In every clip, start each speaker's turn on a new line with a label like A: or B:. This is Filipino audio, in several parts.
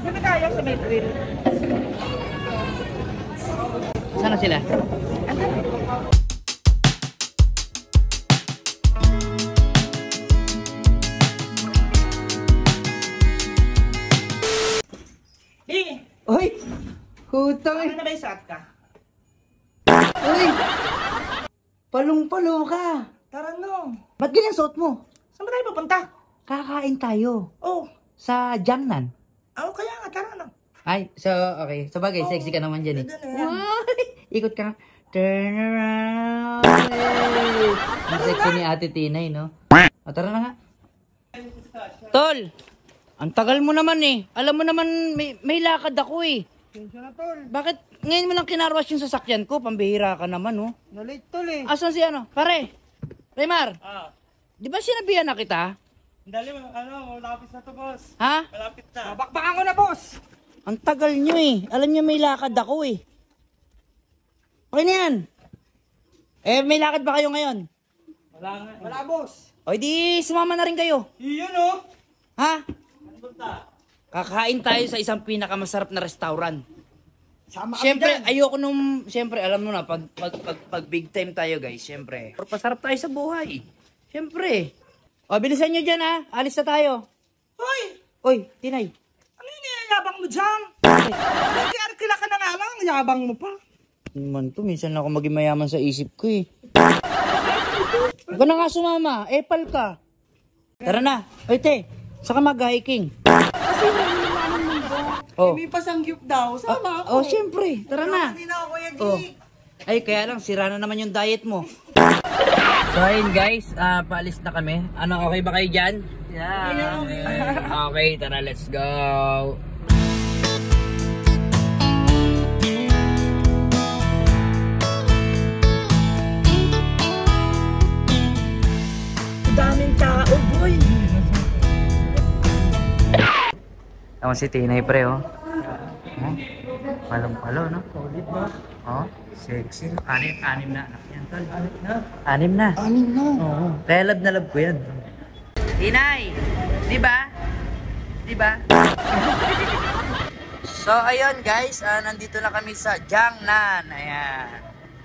A: Sino kaya sa may grill?
B: Sana sila?
A: Hey!
B: Uy! Hutang eh!
A: Ano na ba yung saat ka?
B: Uy! Palong-palo ka!
A: Tara no!
B: Ba't ganyan suot mo?
A: Saan ba tayo pupunta?
B: Kakain tayo.
A: Oh!
B: Sa Jiangnan.
A: Oh, kaya nga, tara no!
B: Ay, so, okay. So bagay, sexy ka naman dyan eh.
A: Ganda na yan.
B: Uy! Ikot ka na. Turn around! Hey! Ang sexy ni Ate Tinay, no? O, tara na nga. Tol! Ang tagal mo naman eh. Alam mo naman, may lakad ako eh.
A: Tensya na tol.
B: Bakit ngayon mo lang kinarwas yung sasakyan ko? Pambihira ka naman, oh.
A: Nalate tol eh.
B: Asan si ano? Pare! Raymar!
A: Ah.
B: Di ba sinabihan na kita?
A: Dali mo, malapit na to boss.
B: Ha?
A: Malapit na. Bakbakan ko na boss!
B: Ang tagal nyo eh. Alam nyo may lakad ako eh. Okay na yan. Eh, may lakad ba kayo ngayon?
A: Wala nga. Wala boss.
B: O di, sumama na rin kayo.
A: Iyon oh.
B: Ha?
A: Ano ba?
B: Kakain tayo sa isang pinakamasarap na restaurant.
A: Sama kami
B: Siyempre,
A: dyan.
B: ayoko nung, siyempre, alam mo na, pag big time tayo guys, siyempre. Pasarap tayo sa buhay. Siyempre. O, bilisan nyo dyan ha. Alis na tayo.
A: Hoy!
B: Oy, Tinay.
A: Ano yung niyayabang mo dyan? Nag-arkila ka na nga lang, yabang mo pa.
B: Naman to, minsan lang ako maging mayaman sa isip ko eh. Huwag ka na nga sumama, epal ka. Tara na. Oy, te, saka mag-hiking.
A: Kasi naman mo ba?
B: Oh.
A: May pasangyup daw, sama ako.
B: Oh, siyempre. Tara na.
A: Hindi na ako kuya G.
B: Oh. Ay, kaya lang, sira na naman yung diet mo. So, ayun guys, paalis na kami. Ano, okay ba kayo dyan?
A: Yeah.
B: Okay, tara, let's go.
A: Daming tao, boy.
B: Ako si Tinay, pre, oh. Oh, palong-palo, no?
A: Solid ba?
B: Oh, sexy. Anim na anak yan, tol. Anim na.
A: Anim na.
B: Oo. Kaya love na love ko yan. Tinay! Di ba? Di ba? So, ayun guys. Nandito na kami sa Jiangnan. Ayan.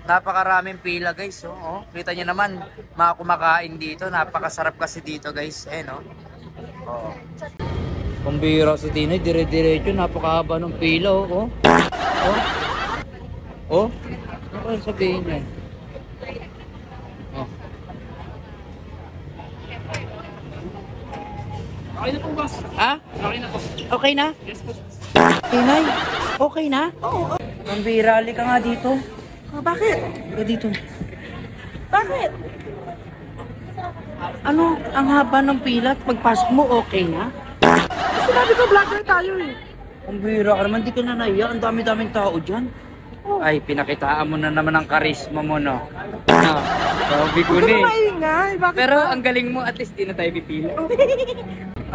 B: Napakaraming pila guys. Oh. Kita nyo naman, mga kumakain dito. Napakasarap kasi dito guys. Ayan, oh. Oh. Pambira si Tinay. Dire-diretso. Napakahaba ng pila, oh. Oh. Oh. Ano kaya sabihin yan? Oh.
A: Okay na po, boss.
B: Ha?
A: Okay na po.
B: Okay na?
A: Yes po.
B: Tinay, okay na?
A: Oo.
B: Pambira, ka nga dito.
A: Bakit?
B: Ka dito.
A: Bakit?
B: Ano, ang haba ng pila at pagpasok mo, okay na?
A: Sinabi ko vlogger tayo eh.
B: Pambira ka naman, di ka na naiya. Ang dami-daming tao dyan. Ay, pinakitaan mo na naman ang karisma mo, no? No, sabi ko
A: Huwag ka
B: ni.
A: na maingay. Bakit?
B: Pero ang galing mo, at least di na tayo pipila.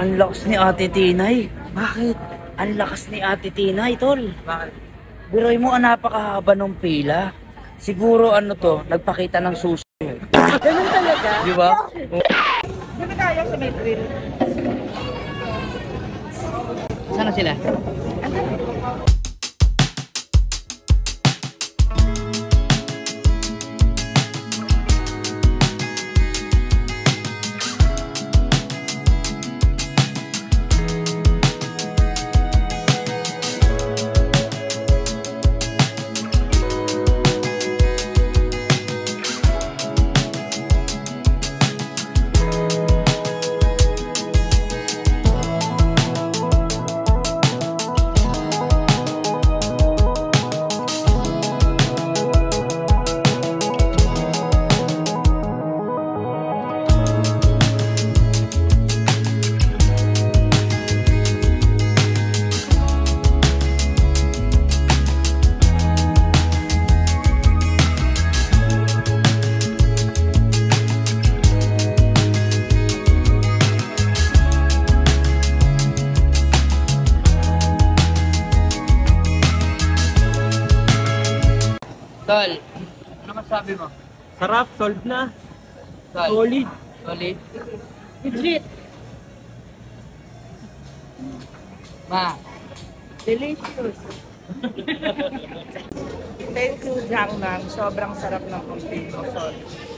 B: Ang lakas ni Ate Tinay.
A: Bakit?
B: Ang lakas ni Ate Tinay, tol.
A: Bakit?
B: Biroy mo, ang napakahaba ng pila. Siguro ano to, nagpakita ng suso.
A: Ganun talaga?
B: Di ba?
A: Sino kaya sa may grill?
B: Sana sila? Tol, ano masabi mo?
A: Sarap, solved na.
B: Tol,
A: Solid.
B: solid.
A: Legit.
B: Ma,
A: Delicious. Thank you, Jiangnan. Sobrang sarap ng Pilipino. Sorry.